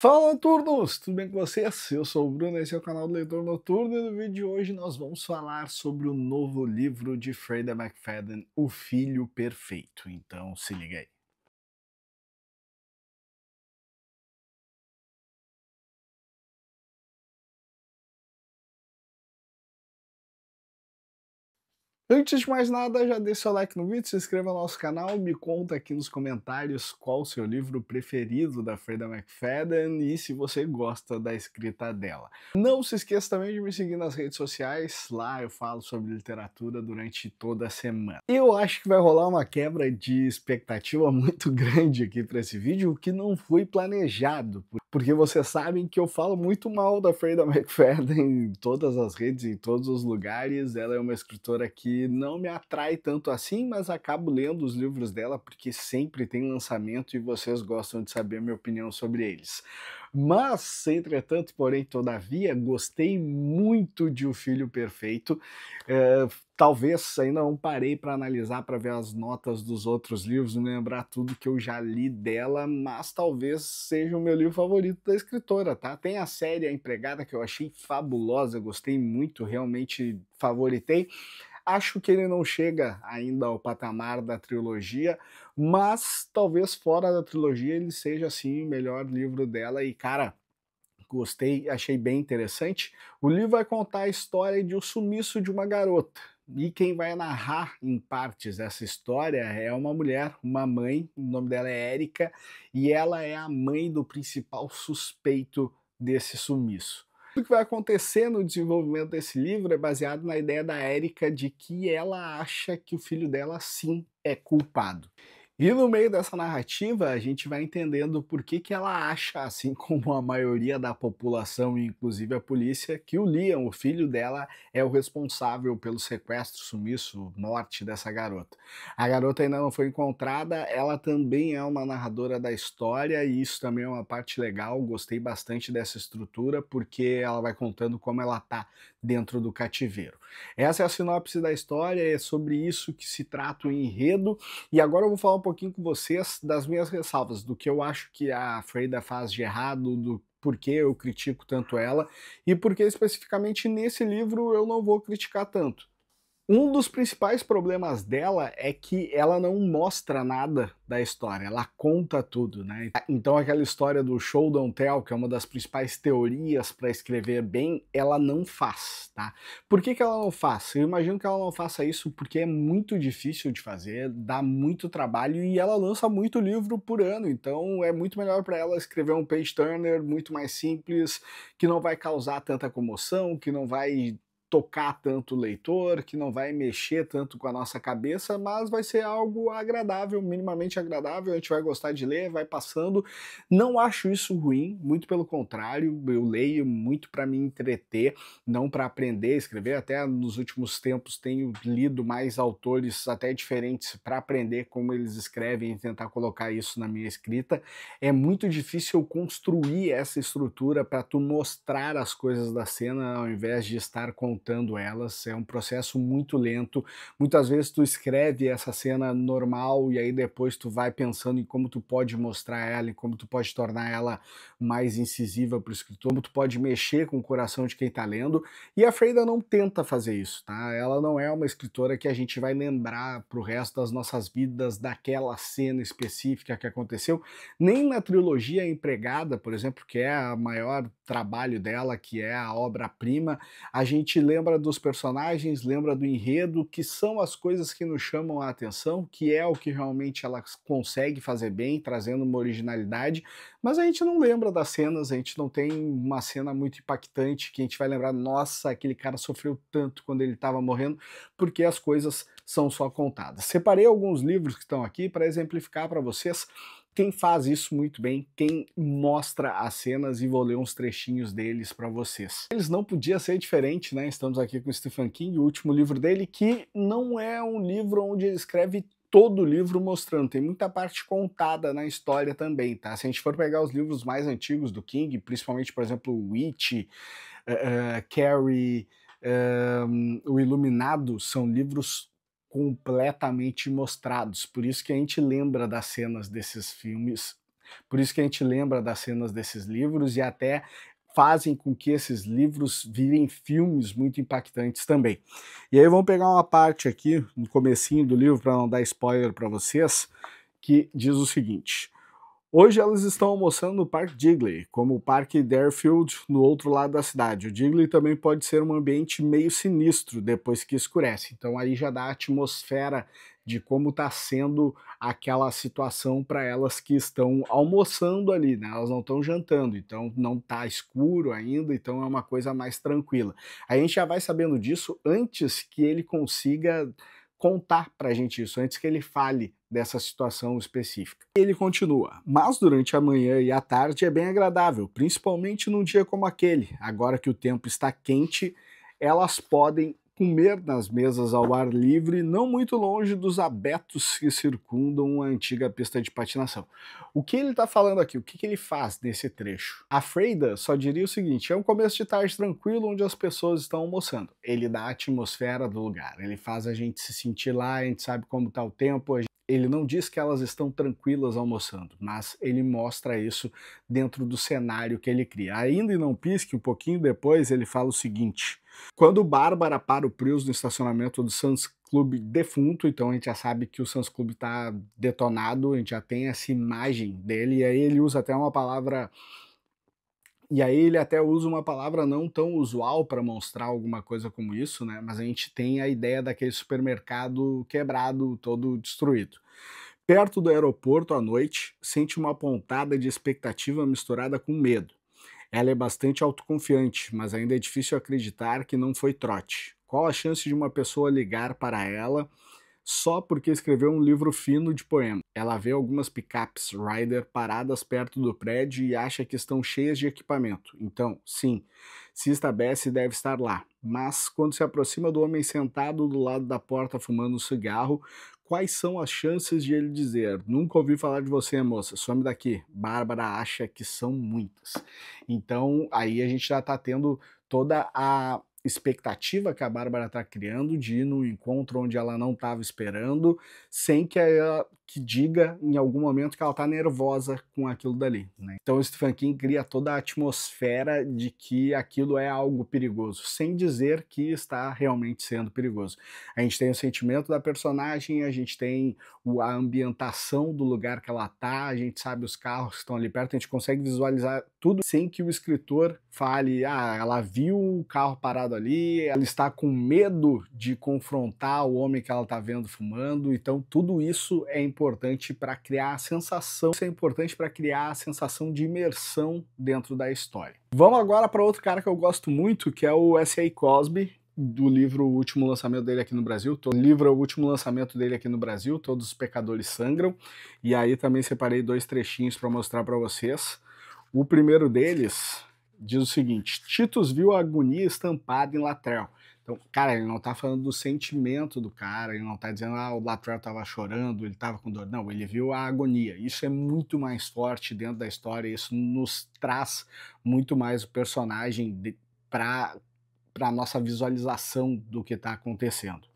Fala, noturnos! Tudo bem com vocês? Eu sou o Bruno, esse é o canal do Leitor Noturno e no vídeo de hoje nós vamos falar sobre o novo livro de Freida McFadden, O Filho Perfeito. Então se liga aí. Antes de mais nada, já deixa seu like no vídeo, se inscreva no nosso canal, me conta aqui nos comentários qual o seu livro preferido da Freida McFadden e se você gosta da escrita dela. Não se esqueça também de me seguir nas redes sociais, lá eu falo sobre literatura durante toda a semana. Eu acho que vai rolar uma quebra de expectativa muito grande aqui para esse vídeo, o que não foi planejado, porque vocês sabem que eu falo muito mal da Freida McFadden em todas as redes, em todos os lugares. Ela é uma escritora que não me atrai tanto assim, mas acabo lendo os livros dela porque sempre tem lançamento e vocês gostam de saber a minha opinião sobre eles. Mas, entretanto, porém, todavia, gostei muito de O Filho Perfeito. Talvez ainda não parei para analisar, para ver as notas dos outros livros, me lembrar tudo que eu já li dela, mas talvez seja o meu livro favorito da escritora, tá? Tem a série A Empregada, que eu achei fabulosa, gostei muito, realmente favoritei. Acho que ele não chega ainda ao patamar da trilogia, mas talvez fora da trilogia ele seja, assim, o melhor livro dela e, cara, gostei, achei bem interessante. O livro vai contar a história de o sumiço de uma garota. E quem vai narrar em partes essa história é uma mulher, uma mãe, o nome dela é Érica, e ela é a mãe do principal suspeito desse sumiço. O que vai acontecer no desenvolvimento desse livro é baseado na ideia da Érica de que ela acha que o filho dela sim é culpado. E no meio dessa narrativa, a gente vai entendendo por que que ela acha, assim como a maioria da população, inclusive a polícia, que o Liam, o filho dela, é o responsável pelo sequestro, sumiço, morte dessa garota. A garota ainda não foi encontrada, ela também é uma narradora da história e isso também é uma parte legal, gostei bastante dessa estrutura, porque ela vai contando como ela tá dentro do cativeiro. Essa é a sinopse da história, é sobre isso que se trata o enredo, e agora eu vou falar um pouquinho com vocês das minhas ressalvas, do que eu acho que a Freida faz de errado, do porquê eu critico tanto ela, e porque especificamente nesse livro eu não vou criticar tanto. Um dos principais problemas dela é que ela não mostra nada da história, ela conta tudo, né? Então aquela história do show don't tell, que é uma das principais teorias para escrever bem, ela não faz, tá? Por que que ela não faz? Eu imagino que ela não faça isso porque é muito difícil de fazer, dá muito trabalho e ela lança muito livro por ano, então é muito melhor para ela escrever um page turner muito mais simples, que não vai causar tanta comoção, que não vai tocar tanto o leitor, que não vai mexer tanto com a nossa cabeça, mas vai ser algo agradável, minimamente agradável, a gente vai gostar de ler, vai passando. Não acho isso ruim, muito pelo contrário, eu leio muito para me entreter, não para aprender a escrever, até nos últimos tempos tenho lido mais autores até diferentes para aprender como eles escrevem e tentar colocar isso na minha escrita. É muito difícil construir essa estrutura para tu mostrar as coisas da cena ao invés de estar contando elas, é um processo muito lento. Muitas vezes tu escreve essa cena normal e aí depois tu vai pensando em como tu pode mostrar ela, e como tu pode tornar ela mais incisiva para o escritor, como tu pode mexer com o coração de quem está lendo, e a Freida não tenta fazer isso, tá? Ela não é uma escritora que a gente vai lembrar pro resto das nossas vidas daquela cena específica que aconteceu, nem na trilogia Empregada, por exemplo, que é o maior trabalho dela, que é a obra-prima, a gente lembra dos personagens, lembra do enredo, que são as coisas que nos chamam a atenção, que é o que realmente ela consegue fazer bem, trazendo uma originalidade, mas a gente não lembra das cenas, a gente não tem uma cena muito impactante que a gente vai lembrar, nossa, aquele cara sofreu tanto quando ele estava morrendo, porque as coisas são só contadas. Separei alguns livros que estão aqui para exemplificar para vocês quem faz isso muito bem, quem mostra as cenas, e vou ler uns trechinhos deles para vocês. Eles não podia ser diferente, né? Estamos aqui com Stephen King, o último livro dele, que não é um livro onde ele escreve todo o livro mostrando, tem muita parte contada na história também, tá? Se a gente for pegar os livros mais antigos do King, principalmente, por exemplo, Witch, Carrie, O Iluminado, são livros completamente mostrados, por isso que a gente lembra das cenas desses filmes Por isso que a gente lembra das cenas desses livros e até fazem com que esses livros virem filmes muito impactantes também. E aí vamos pegar uma parte aqui, no comecinho do livro, para não dar spoiler para vocês, que diz o seguinte: hoje elas estão almoçando no Parque Digley, como o Parque Deerfield no outro lado da cidade. O Digley também pode ser um ambiente meio sinistro depois que escurece. Então aí já dá a atmosfera de como está sendo aquela situação para elas que estão almoçando ali, né? Elas não estão jantando, então não está escuro ainda, então é uma coisa mais tranquila. A gente já vai sabendo disso antes que ele consiga contar pra gente isso, antes que ele fale dessa situação específica. Ele continua: mas durante a manhã e a tarde é bem agradável, principalmente num dia como aquele. Agora que o tempo está quente, elas podem comer nas mesas ao ar livre, não muito longe dos abetos que circundam a antiga pista de patinação. O que ele está falando aqui? O que ele faz nesse trecho? A Freida só diria o seguinte: é um começo de tarde tranquilo onde as pessoas estão almoçando. Ele dá a atmosfera do lugar, ele faz a gente se sentir lá, a gente sabe como está o tempo. Ele não diz que elas estão tranquilas almoçando, mas ele mostra isso dentro do cenário que ele cria. Ainda em Não Pisque, um pouquinho depois, ele fala o seguinte: quando Bárbara para o Prius no estacionamento do Suns Club defunto, então a gente já sabe que o Suns Club está detonado, a gente já tem essa imagem dele, e aí ele usa até uma palavra... E aí ele até usa uma palavra não tão usual para mostrar alguma coisa como isso, né? Mas a gente tem a ideia daquele supermercado quebrado, todo destruído. Perto do aeroporto à noite, sente uma pontada de expectativa misturada com medo. Ela é bastante autoconfiante, mas ainda é difícil acreditar que não foi trote. Qual a chance de uma pessoa ligar para ela só porque escreveu um livro fino de poema? Ela vê algumas picapes Ryder paradas perto do prédio e acha que estão cheias de equipamento. Então, sim, se estabelece deve estar lá. Mas quando se aproxima do homem sentado do lado da porta fumando um cigarro, quais são as chances de ele dizer: nunca ouvi falar de você, moça, some daqui? Bárbara acha que são muitas. Então, aí a gente já está tendo toda a expectativa que a Bárbara está criando de ir num encontro onde ela não estava esperando, sem que ela que diga em algum momento que ela está nervosa com aquilo dali, né? Então o Stephen King cria toda a atmosfera de que aquilo é algo perigoso, sem dizer que está realmente sendo perigoso. A gente tem o sentimento da personagem, a gente tem a ambientação do lugar que ela está, a gente sabe os carros que estão ali perto, a gente consegue visualizar tudo sem que o escritor fale: ah, ela viu o carro parado ali, ela está com medo de confrontar o homem que ela está vendo fumando. Então tudo isso é importante para criar a sensação, isso é importante para criar a sensação de imersão dentro da história. Vamos agora para outro cara que eu gosto muito, que é o S.A. Cosby, do livro O Último Lançamento dele aqui no Brasil. O livro é o último lançamento dele aqui no Brasil, Todos os Pecadores Sangram, e aí também separei dois trechinhos para mostrar para vocês. O primeiro deles diz o seguinte: Titus viu a agonia estampada em Latrell. Então, cara, ele não tá falando do sentimento do cara, ele não tá dizendo, ah, o Latrell tava chorando, ele tava com dor. Não, ele viu a agonia. Isso é muito mais forte dentro da história, isso nos traz muito mais o personagem para a nossa visualização do que está acontecendo.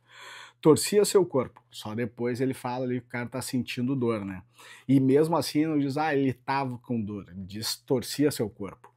Torcia seu corpo, só depois ele fala ali que o cara tá sentindo dor, né? E mesmo assim não diz, ah, ele tava com dor, ele diz torcia seu corpo.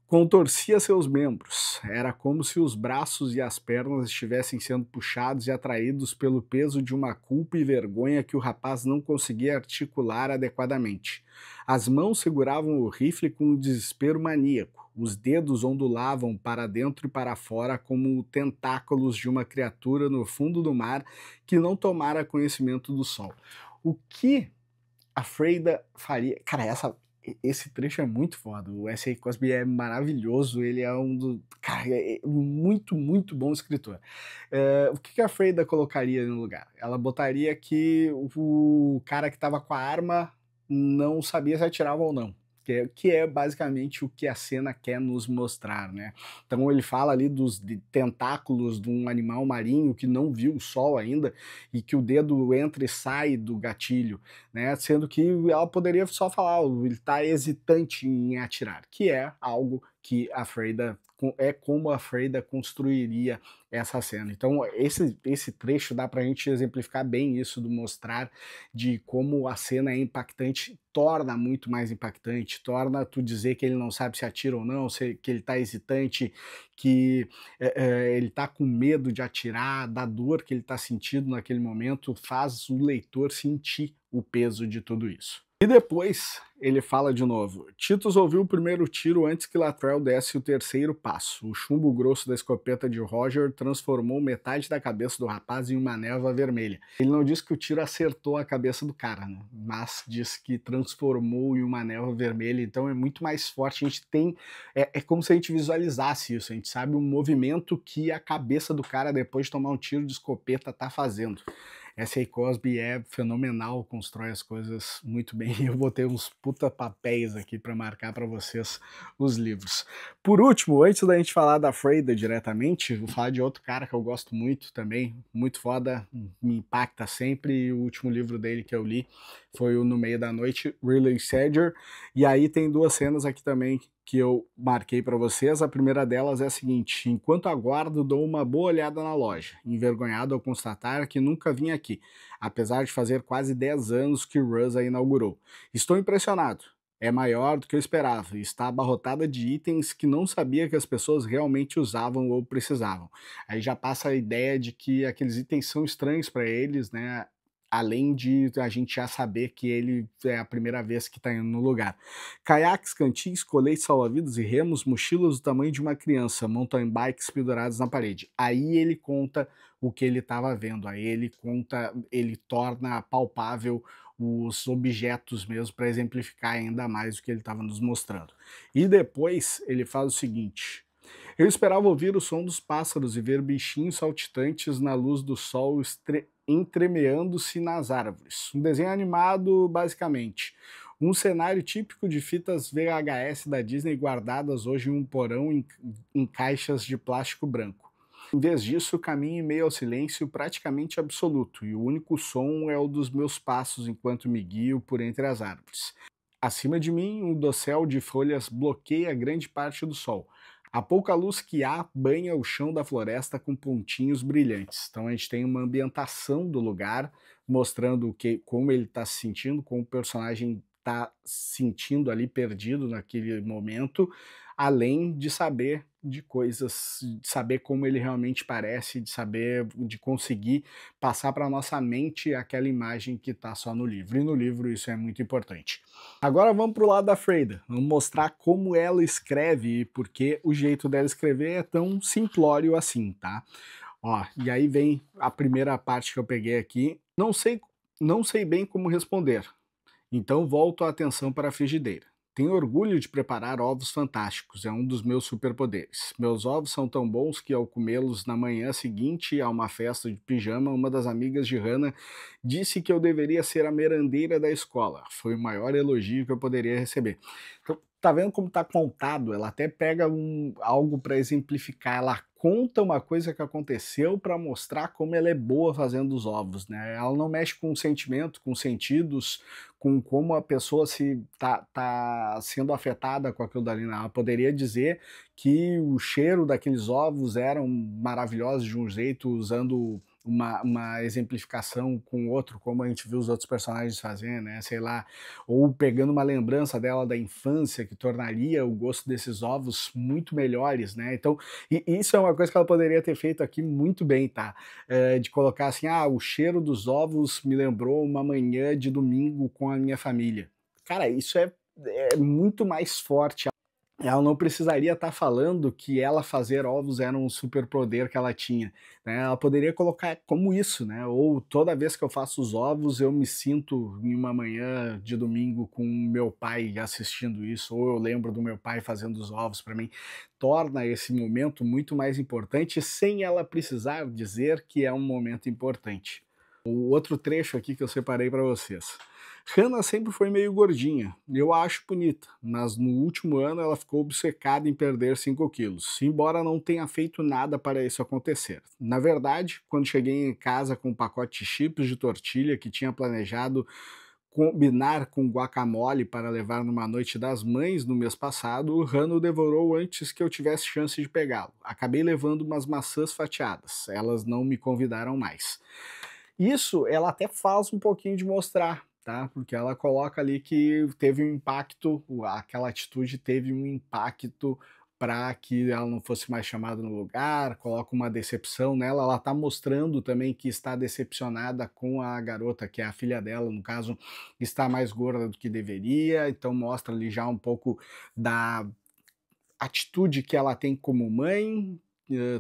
Contorcia seus membros, era como se os braços e as pernas estivessem sendo puxados e atraídos pelo peso de uma culpa e vergonha que o rapaz não conseguia articular adequadamente. As mãos seguravam o rifle com um desespero maníaco, os dedos ondulavam para dentro e para fora como tentáculos de uma criatura no fundo do mar que não tomara conhecimento do sol. O que a Freida faria? Cara, esse trecho é muito foda. O S.A. Cosby é maravilhoso, ele é um do... Cara, é muito, muito bom escritor. O que a Freida colocaria no lugar? Ela botaria que o cara que estava com a arma não sabia se atirava ou não. Que é basicamente o que a cena quer nos mostrar, né? Então ele fala ali dos tentáculos de um animal marinho que não viu o sol ainda e que o dedo entra e sai do gatilho, né? Sendo que ela poderia só falar, ele está hesitante em atirar, que é algo que a Freida, é como a Freida construiria essa cena. Então esse trecho dá pra gente exemplificar bem isso, do mostrar de como a cena é impactante, torna muito mais impactante, torna tu dizer que ele não sabe se atira ou não, que ele tá hesitante, que ele tá com medo de atirar, da dor que ele tá sentindo naquele momento, faz o leitor sentir o peso de tudo isso. E depois ele fala de novo: Titus ouviu o primeiro tiro antes que Latrell desse o terceiro passo. O chumbo grosso da escopeta de Roger transformou metade da cabeça do rapaz em uma névoa vermelha. Ele não diz que o tiro acertou a cabeça do cara, né? Mas diz que transformou em uma névoa vermelha, então é muito mais forte. A gente tem... É como se a gente visualizasse isso, a gente sabe o movimento que a cabeça do cara, depois de tomar um tiro de escopeta, tá fazendo. S.A. Cosby é fenomenal, constrói as coisas muito bem. Eu botei uns puta papéis aqui para marcar para vocês os livros. Por último, antes da gente falar da Freda diretamente, vou falar de outro cara que eu gosto muito também, muito foda, me impacta sempre. O último livro dele que eu li foi o No Meio da Noite, Riley Sager. E aí tem duas cenas aqui também que eu marquei para vocês. A primeira delas é a seguinte: enquanto aguardo, dou uma boa olhada na loja, envergonhado ao constatar que nunca vim aqui, apesar de fazer quase 10 anos que Russ a inaugurou. Estou impressionado. É maior do que eu esperava e está abarrotada de itens que não sabia que as pessoas realmente usavam ou precisavam. Aí já passa a ideia de que aqueles itens são estranhos para eles, né? Além de a gente já saber que ele é a primeira vez que está indo no lugar. Caiaques, cantins, coletes salva-vidas e remos, mochilas do tamanho de uma criança, mountain bikes pendurados na parede. Aí ele conta o que ele estava vendo, aí ele conta, ele torna palpável os objetos mesmo para exemplificar ainda mais o que ele estava nos mostrando. E depois ele faz o seguinte: eu esperava ouvir o som dos pássaros e ver bichinhos saltitantes na luz do sol entremeando-se nas árvores. Um desenho animado, basicamente. Um cenário típico de fitas VHS da Disney guardadas hoje em um porão em caixas de plástico branco. Em vez disso, caminho em meio ao silêncio praticamente absoluto, e o único som é o dos meus passos enquanto me guio por entre as árvores. Acima de mim, um dossel de folhas bloqueia grande parte do sol. A pouca luz que há banha o chão da floresta com pontinhos brilhantes. Então a gente tem uma ambientação do lugar, mostrando como ele está se sentindo, como o personagem está se sentindo ali perdido naquele momento, além de saber de coisas, de saber como ele realmente parece, de saber, de conseguir passar para nossa mente aquela imagem que está só no livro. E no livro isso é muito importante. Agora vamos pro lado da Freda, vamos mostrar como ela escreve e por que o jeito dela escrever é tão simplório assim, tá? Ó, e aí vem a primeira parte que eu peguei aqui. Não sei bem como responder, então volto a atenção para a frigideira. Tenho orgulho de preparar ovos fantásticos, é um dos meus superpoderes. Meus ovos são tão bons que ao comê-los na manhã seguinte a uma festa de pijama, uma das amigas de Hannah disse que eu deveria ser a merendeira da escola. Foi o maior elogio que eu poderia receber. Então, tá vendo como tá contado? Ela até pega algo para exemplificar, ela conta uma coisa que aconteceu para mostrar como ela é boa fazendo os ovos, né? Ela não mexe com sentimento, com sentidos, com como a pessoa tá sendo afetada com aquilo dali. Ela poderia dizer que o cheiro daqueles ovos eram maravilhosos de um jeito, usando uma exemplificação com outro, como a gente viu os outros personagens fazendo, né? Sei lá, ou pegando uma lembrança dela da infância, que tornaria o gosto desses ovos muito melhores, né? Então, isso é uma coisa que ela poderia ter feito aqui muito bem, tá? De colocar assim, o cheiro dos ovos me lembrou uma manhã de domingo com a minha família. Cara, isso é muito mais forte. Ela não precisaria estar falando que ela fazer ovos era um superpoder que ela tinha, né? Ela poderia colocar como isso, né? Ou toda vez que eu faço os ovos eu me sinto em uma manhã de domingo com meu pai assistindo isso, ou eu lembro do meu pai fazendo os ovos para mim. Torna esse momento muito mais importante sem ela precisar dizer que é um momento importante. O outro trecho aqui que eu separei para vocês. Hannah sempre foi meio gordinha, eu a acho bonita, mas no último ano ela ficou obcecada em perder 5 quilos, embora não tenha feito nada para isso acontecer. Na verdade, quando cheguei em casa com um pacote de chips de tortilha que tinha planejado combinar com guacamole para levar numa noite das mães no mês passado, o rano devorou antes que eu tivesse chance de pegá-lo. Acabei levando umas maçãs fatiadas, elas não me convidaram mais. Isso ela até faz um pouquinho de mostrar, tá? Porque ela coloca ali que teve um impacto, aquela atitude teve um impacto para que ela não fosse mais chamada no lugar, coloca uma decepção nela, ela tá mostrando também que está decepcionada com a garota, que é a filha dela, no caso, está mais gorda do que deveria, então mostra ali já um pouco da atitude que ela tem como mãe,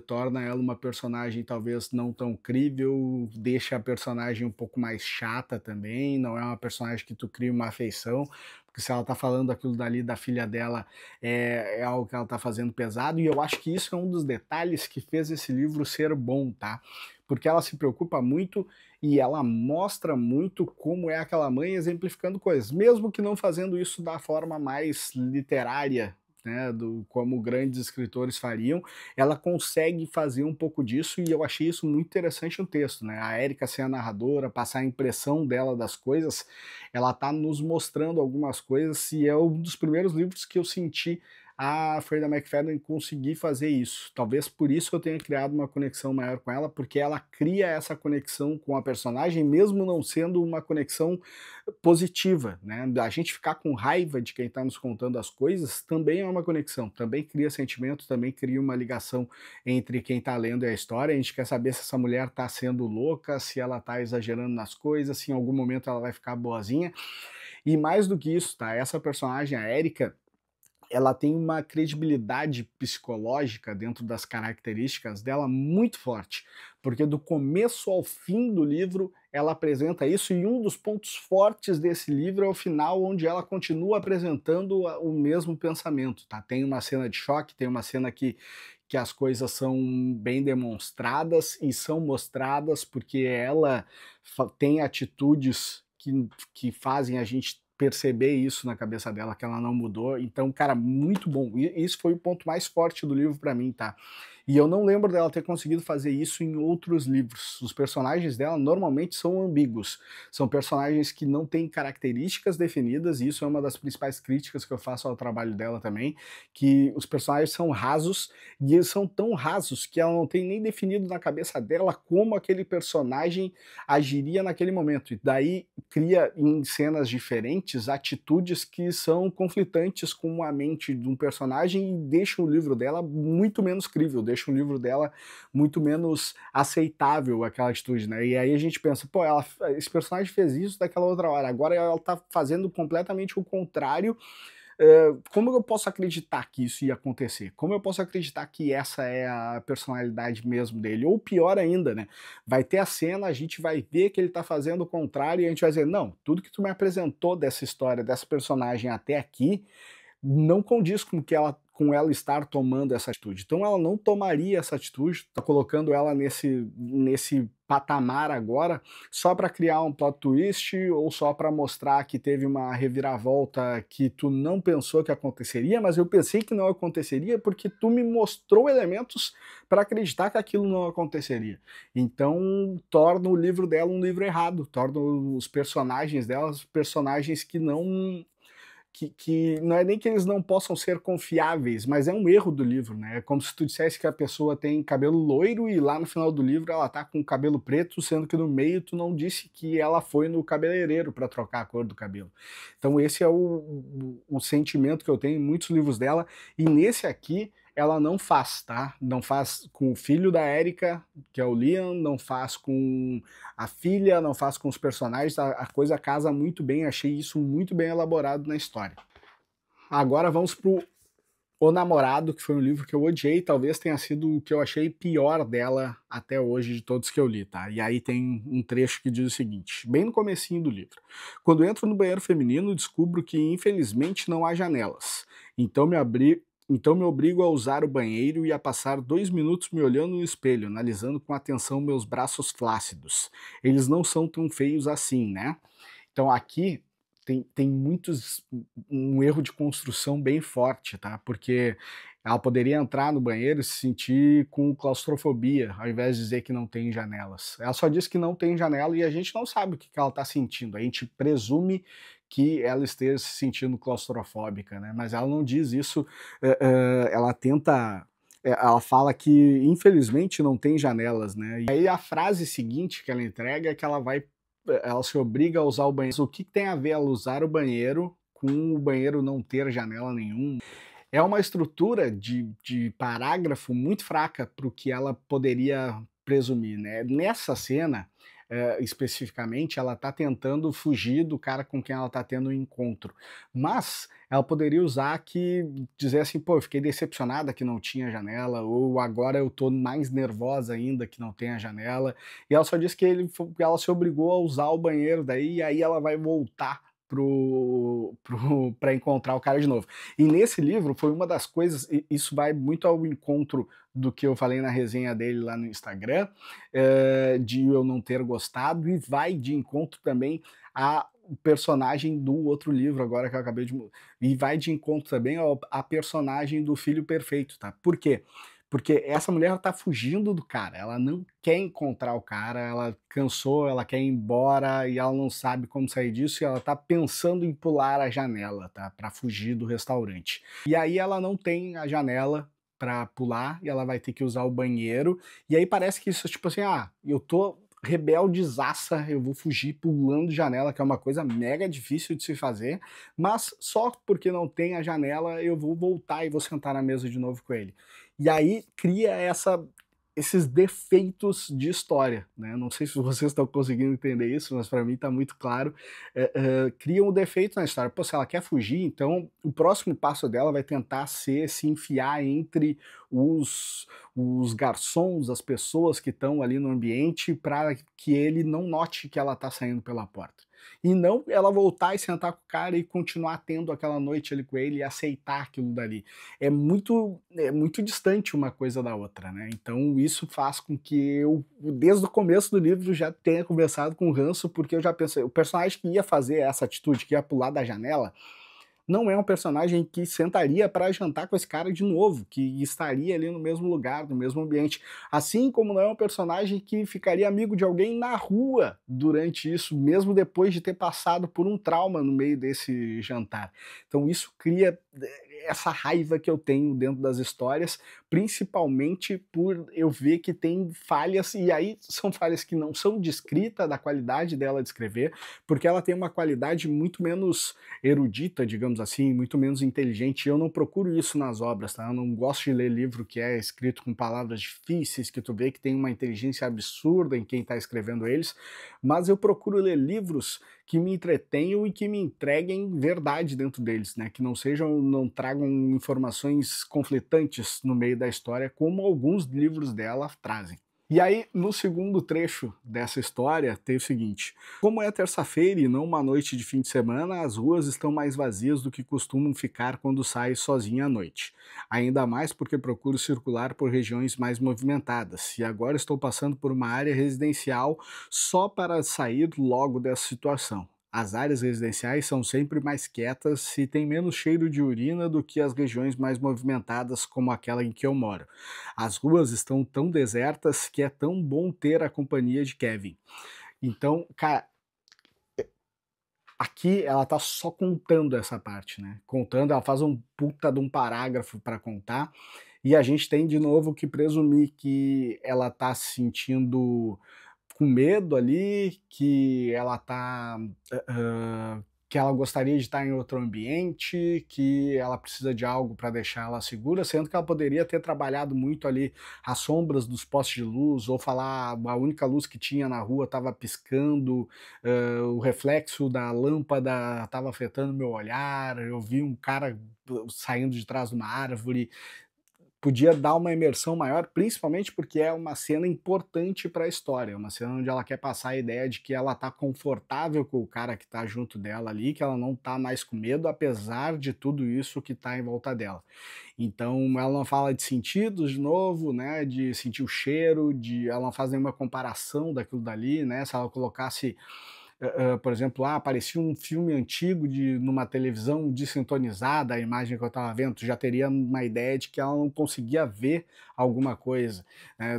torna ela uma personagem talvez não tão crível, deixa a personagem um pouco mais chata também, não é uma personagem que tu cria uma afeição, porque se ela tá falando aquilo dali da filha dela, é algo que ela tá fazendo pesado, e eu acho que isso é um dos detalhes que fez esse livro ser bom, tá? Porque ela se preocupa muito e ela mostra muito como é aquela mãe exemplificando coisas, mesmo que não fazendo isso da forma mais literária, né, como grandes escritores fariam, ela consegue fazer um pouco disso e eu achei isso muito interessante no texto, né? A Erika ser a narradora, passar a impressão dela das coisas, ela tá nos mostrando algumas coisas e é um dos primeiros livros que eu senti a Freida McFadden conseguir fazer isso. Talvez por isso eu tenha criado uma conexão maior com ela, porque ela cria essa conexão com a personagem, mesmo não sendo uma conexão positiva, né? A gente ficar com raiva de quem está nos contando as coisas também é uma conexão, também cria sentimento, também cria uma ligação entre quem está lendo e a história. A gente quer saber se essa mulher está sendo louca, se ela está exagerando nas coisas, se em algum momento ela vai ficar boazinha. E mais do que isso, tá? Essa personagem, a Erika, ela tem uma credibilidade psicológica dentro das características dela muito forte, porque do começo ao fim do livro ela apresenta isso, e um dos pontos fortes desse livro é o final, onde ela continua apresentando o mesmo pensamento, tá? Tem uma cena de choque, tem uma cena que as coisas são bem demonstradas e são mostradas porque ela tem atitudes que fazem a gente perceber isso na cabeça dela, que ela não mudou. Então, cara, muito bom. E isso foi o ponto mais forte do livro para mim, tá? E eu não lembro dela ter conseguido fazer isso em outros livros. Os personagens dela normalmente são ambíguos. São personagens que não têm características definidas, e isso é uma das principais críticas que eu faço ao trabalho dela também, que os personagens são rasos, e eles são tão rasos que ela não tem nem definido na cabeça dela como aquele personagem agiria naquele momento. E daí cria em cenas diferentes atitudes que são conflitantes com a mente de um personagem e deixa o livro dela muito menos crível, deixa o livro dela muito menos aceitável aquela atitude, né? E aí a gente pensa, pô, esse personagem fez isso daquela outra hora, agora ela tá fazendo completamente o contrário. Como eu posso acreditar que isso ia acontecer? Como eu posso acreditar que essa é a personalidade mesmo dele? Ou pior ainda, né? Vai ter a cena, a gente vai ver que ele tá fazendo o contrário e a gente vai dizer, não, tudo que tu me apresentou dessa história, dessa personagem até aqui, não condiz com ela estar tomando essa atitude. Então ela não tomaria essa atitude, tá colocando ela nesse patamar agora só para criar um plot twist ou só para mostrar que teve uma reviravolta que tu não pensou que aconteceria, mas eu pensei que não aconteceria porque tu me mostrou elementos para acreditar que aquilo não aconteceria. Então torna o livro dela um livro errado, torna os personagens dela personagens que não que não é nem que eles não possam ser confiáveis, mas é um erro do livro, né? É como se tu dissesse que a pessoa tem cabelo loiro e lá no final do livro ela tá com cabelo preto, sendo que no meio tu não disse que ela foi no cabeleireiro para trocar a cor do cabelo. Então esse é o sentimento que eu tenho em muitos livros dela, e nesse aqui ela não faz, tá? Não faz com o filho da Erika, que é o Liam, não faz com a filha, não faz com os personagens, a coisa casa muito bem, achei isso muito bem elaborado na história. Agora vamos pro O Namorado, que foi um livro que eu odiei, talvez tenha sido o que eu achei pior dela até hoje de todos que eu li, tá? E aí tem um trecho que diz o seguinte, bem no comecinho do livro. Quando entro no banheiro feminino, descubro que infelizmente não há janelas. Então me obrigo a usar o banheiro e a passar 2 minutos me olhando no espelho, analisando com atenção meus braços flácidos. Eles não são tão feios assim, né? Então aqui tem um erro de construção bem forte, tá? Porque Ela poderia entrar no banheiro e se sentir com claustrofobia, ao invés de dizer que não tem janelas. Ela só diz que não tem janela e a gente não sabe o que ela está sentindo. A gente presume que ela esteja se sentindo claustrofóbica, né? Mas ela não diz isso. Ela tenta. Ela fala que infelizmente não tem janelas, né? E aí a frase seguinte que ela entrega é que ela se obriga a usar o banheiro. O que tem a ver ela usar o banheiro com o banheiro não ter janela nenhuma? É uma estrutura de parágrafo muito fraca para o que ela poderia presumir, né. Nessa cena, especificamente, ela está tentando fugir do cara com quem ela está tendo um encontro, mas ela poderia usar que dizer assim: "Pô, eu fiquei decepcionada que não tinha janela", ou "Agora eu tô mais nervosa ainda que não tenha janela", e ela só diz que ela se obrigou a usar o banheiro daí, e aí ela vai voltar para encontrar o cara de novo. E nesse livro foi uma das coisas, e isso vai muito ao encontro do que eu falei na resenha dele lá no Instagram, de eu não ter gostado, e vai de encontro também a personagem do outro livro agora que eu acabei de e vai de encontro também a personagem do Filho Perfeito, tá? Por quê? Porque essa mulher tá fugindo do cara, ela não quer encontrar o cara, ela cansou, ela quer ir embora e ela não sabe como sair disso, e ela tá pensando em pular a janela, tá? Pra fugir do restaurante. E aí ela não tem a janela pra pular e ela vai ter que usar o banheiro. E aí parece que isso, tipo assim, eu tô rebeldezaça, eu vou fugir pulando janela, que é uma coisa mega difícil de se fazer, mas só porque não tem a janela eu vou voltar e vou sentar na mesa de novo com ele. E aí cria esses defeitos de história, né? Não sei se vocês estão conseguindo entender isso, mas para mim está muito claro. Cria um defeito na história. Pô, se ela quer fugir, então o próximo passo dela vai tentar ser se enfiar entre os garçons, as pessoas que estão ali no ambiente, para que ele não note que ela está saindo pela porta. E não ela voltar e sentar com o cara e continuar tendo aquela noite ali com ele e aceitar aquilo dali. É muito distante uma coisa da outra, né? Então isso faz com que eu, desde o começo do livro, já tenha conversado com o Ranço, porque eu já pensei, o personagem que ia fazer essa atitude, que ia pular da janela, não é um personagem que sentaria para jantar com esse cara de novo, que estaria ali no mesmo lugar, no mesmo ambiente. Assim como não é um personagem que ficaria amigo de alguém na rua durante isso, mesmo depois de ter passado por um trauma no meio desse jantar. Então isso cria essa raiva que eu tenho dentro das histórias, principalmente por eu ver que tem falhas, e aí são falhas que não são de escrita, da qualidade dela de escrever, porque ela tem uma qualidade muito menos erudita, digamos assim, muito menos inteligente, e eu não procuro isso nas obras, tá? Eu não gosto de ler livro que é escrito com palavras difíceis, que tu vê que tem uma inteligência absurda em quem está escrevendo eles, mas eu procuro ler livros que me entretenham e que me entreguem verdade dentro deles, né? Que não tragam informações conflitantes no meio da história, como alguns livros dela trazem. E aí, no segundo trecho dessa história, tem o seguinte: como é terça-feira e não uma noite de fim de semana, as ruas estão mais vazias do que costumam ficar quando saio sozinha à noite. Ainda mais porque procuro circular por regiões mais movimentadas, e agora estou passando por uma área residencial só para sair logo dessa situação. As áreas residenciais são sempre mais quietas e têm menos cheiro de urina do que as regiões mais movimentadas, como aquela em que eu moro. As ruas estão tão desertas que é tão bom ter a companhia de Kevin. Então, cara, aqui ela tá só contando essa parte, né? Contando, ela faz um puta de um parágrafo para contar, e a gente tem de novo que presumir que ela tá se sentindo com medo ali, que ela tá, que ela gostaria de estar em outro ambiente, que ela precisa de algo para deixar ela segura, sendo que ela poderia ter trabalhado muito ali as sombras dos postes de luz, ou falar a única luz que tinha na rua estava piscando, o reflexo da lâmpada estava afetando meu olhar, eu vi um cara saindo de trás de uma árvore. Podia dar uma imersão maior, principalmente porque é uma cena importante para a história, é uma cena onde ela quer passar a ideia de que ela tá confortável com o cara que tá junto dela ali, que ela não tá mais com medo, apesar de tudo isso que tá em volta dela. Então ela não fala de sentidos de novo, né, de sentir o cheiro, ela não faz nenhuma comparação daquilo dali, né, se ela colocasse por exemplo, aparecia um filme antigo numa televisão desintonizada, a imagem que eu estava vendo, tu já teria uma ideia de que ela não conseguia ver alguma coisa,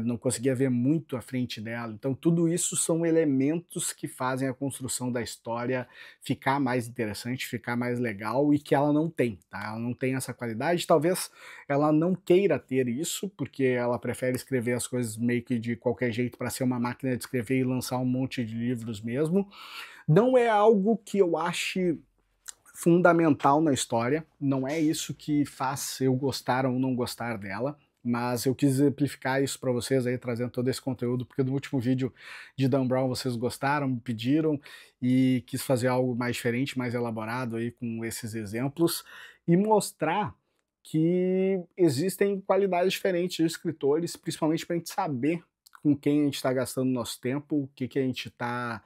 não conseguia ver muito à frente dela. Então tudo isso são elementos que fazem a construção da história ficar mais interessante, ficar mais legal, e que ela não tem, tá? Ela não tem essa qualidade, talvez ela não queira ter isso, porque ela prefere escrever as coisas meio que de qualquer jeito para ser uma máquina de escrever e lançar um monte de livros mesmo. Não é algo que eu ache fundamental na história, não é isso que faz eu gostar ou não gostar dela, mas eu quis exemplificar isso para vocês aí, trazendo todo esse conteúdo, porque no último vídeo de Dan Brown vocês gostaram, me pediram, e quis fazer algo mais diferente, mais elaborado aí com esses exemplos, e mostrar que existem qualidades diferentes de escritores, principalmente para a gente saber com quem a gente está gastando nosso tempo, o que, que a gente está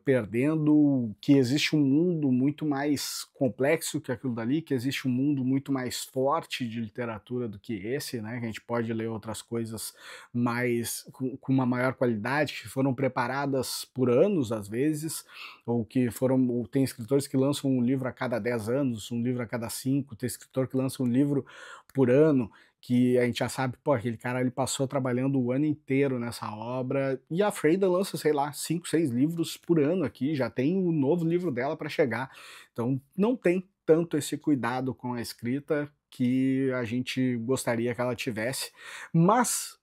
perdendo, que existe um mundo muito mais complexo que aquilo dali, que existe um mundo muito mais forte de literatura do que esse, né? Que a gente pode ler outras coisas mais com uma maior qualidade, que foram preparadas por anos às vezes, ou que foram. Ou tem escritores que lançam um livro a cada 10 anos, um livro a cada 5, tem escritor que lança um livro por ano, que a gente já sabe, pô, aquele cara ele passou trabalhando o ano inteiro nessa obra, e a Freida lança, sei lá, 5, 6 livros por ano aqui, já tem o novo livro dela para chegar, então não tem tanto esse cuidado com a escrita que a gente gostaria que ela tivesse, mas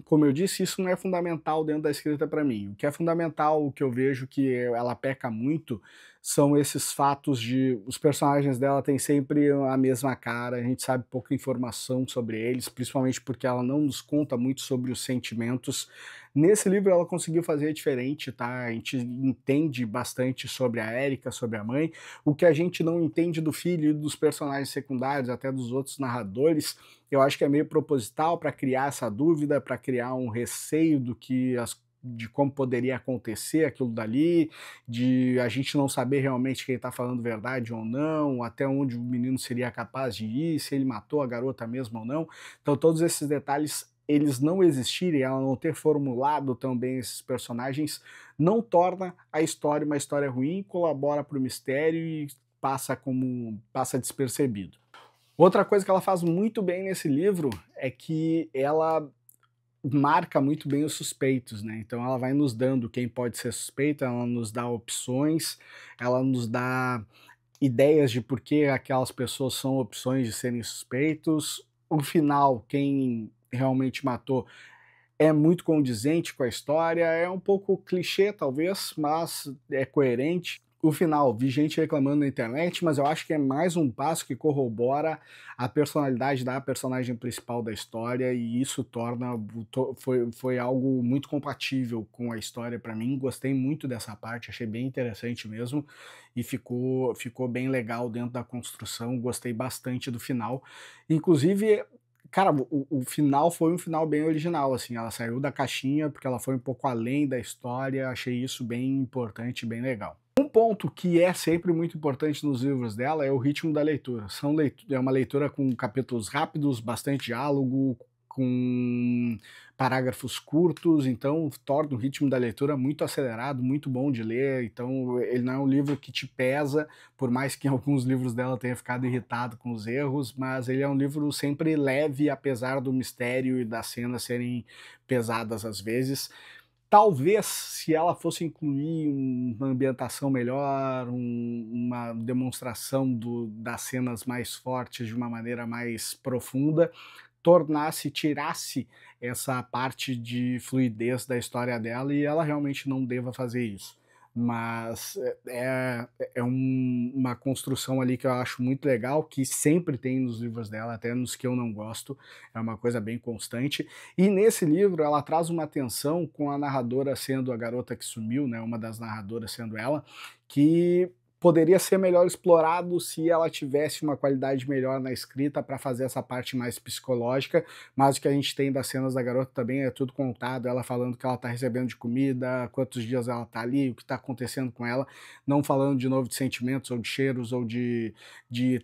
como eu disse, isso não é fundamental dentro da escrita para mim. O que é fundamental, o que eu vejo que ela peca muito, são esses fatos de os personagens dela têm sempre a mesma cara, a gente sabe pouca informação sobre eles, principalmente porque ela não nos conta muito sobre os sentimentos. Nesse livro ela conseguiu fazer diferente, tá? A gente entende bastante sobre a Erika, sobre a mãe, o que a gente não entende do filho e dos personagens secundários, até dos outros narradores. Eu acho que é meio proposital para criar essa dúvida, para criar um receio de como poderia acontecer aquilo dali, de a gente não saber realmente quem está falando verdade ou não, até onde o menino seria capaz de ir, se ele matou a garota mesmo ou não. Então todos esses detalhes, eles não existirem, ela não ter formulado tão bem esses personagens, não torna a história uma história ruim, colabora para o mistério e passa despercebido. Outra coisa que ela faz muito bem nesse livro é que ela marca muito bem os suspeitos, né? Então ela vai nos dando quem pode ser suspeito, ela nos dá opções, ela nos dá ideias de por que aquelas pessoas são opções de serem suspeitos. O final, quem realmente matou, é muito condizente com a história, é um pouco clichê talvez, mas é coerente. O final, vi gente reclamando na internet, mas eu acho que é mais um passo que corrobora a personalidade da personagem principal da história, e isso foi algo muito compatível com a história para mim. Gostei muito dessa parte, achei bem interessante mesmo, e ficou bem legal dentro da construção, gostei bastante do final. Inclusive, cara, o final foi um final bem original, assim, ela saiu da caixinha, porque ela foi um pouco além da história, achei isso bem importante, bem legal. Um ponto que é sempre muito importante nos livros dela é o ritmo da leitura. É uma leitura com capítulos rápidos, bastante diálogo, com parágrafos curtos, então torna o ritmo da leitura muito acelerado, muito bom de ler. Então ele não é um livro que te pesa, por mais que em alguns livros dela tenha ficado irritado com os erros, mas ele é um livro sempre leve, apesar do mistério e das cenas serem pesadas às vezes. Talvez, se ela fosse incluir uma ambientação melhor, uma demonstração das cenas mais fortes de uma maneira mais profunda, tirasse essa parte de fluidez da história dela, e ela realmente não deva fazer isso. Mas uma construção ali que eu acho muito legal, que sempre tem nos livros dela, até nos que eu não gosto, é uma coisa bem constante. E nesse livro ela traz uma tensão com a narradora sendo a garota que sumiu, né, uma das narradoras sendo ela, que poderia ser melhor explorado se ela tivesse uma qualidade melhor na escrita para fazer essa parte mais psicológica, mas o que a gente tem das cenas da garota também é tudo contado, ela falando que ela tá recebendo de comida, quantos dias ela tá ali, o que tá acontecendo com ela, não falando de novo de sentimentos ou de cheiros ou de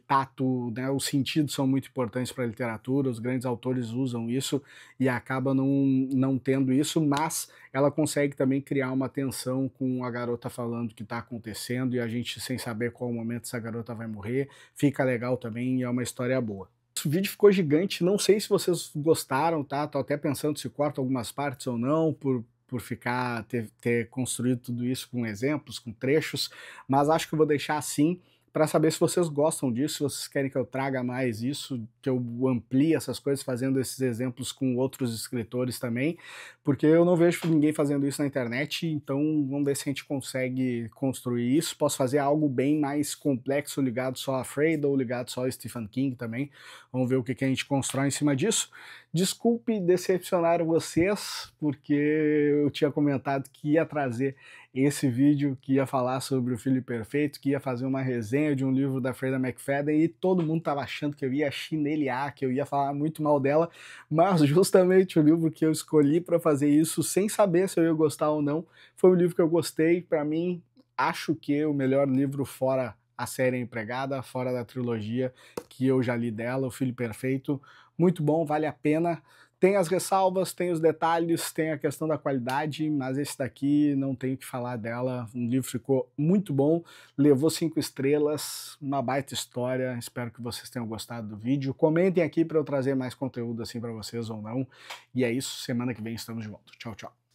tato, né? Os sentidos são muito importantes para a literatura, os grandes autores usam isso e acaba não tendo isso, mas ela consegue também criar uma tensão com a garota falando o que está acontecendo e a gente sem saber qual momento essa garota vai morrer. Fica legal também e é uma história boa. O vídeo ficou gigante, não sei se vocês gostaram, tá? Tô até pensando se corto algumas partes ou não, por ficar, ter construído tudo isso com exemplos, com trechos, mas acho que eu vou deixar assim, para saber se vocês gostam disso, se vocês querem que eu traga mais isso, que eu amplie essas coisas fazendo esses exemplos com outros escritores também, porque eu não vejo ninguém fazendo isso na internet, então vamos ver se a gente consegue construir isso. Posso fazer algo bem mais complexo ligado só a Freud ou ligado só a Stephen King também, vamos ver o que a gente constrói em cima disso. Desculpe decepcionar vocês, porque eu tinha comentado que ia trazer esse vídeo, que ia falar sobre o Filho Perfeito, que ia fazer uma resenha de um livro da Freida McFadden, e todo mundo estava achando que eu ia chinelear, que eu ia falar muito mal dela, mas justamente o livro que eu escolhi para fazer isso, sem saber se eu ia gostar ou não, foi um livro que eu gostei. Para mim, acho que o melhor livro fora a série Empregada, fora da trilogia que eu já li dela, O Filho Perfeito, muito bom, vale a pena. Tem as ressalvas, tem os detalhes, tem a questão da qualidade, mas esse daqui não tenho o que falar dela. O livro ficou muito bom, levou 5 estrelas, uma baita história. Espero que vocês tenham gostado do vídeo. Comentem aqui para eu trazer mais conteúdo assim para vocês ou não. E é isso, semana que vem estamos de volta. Tchau, tchau.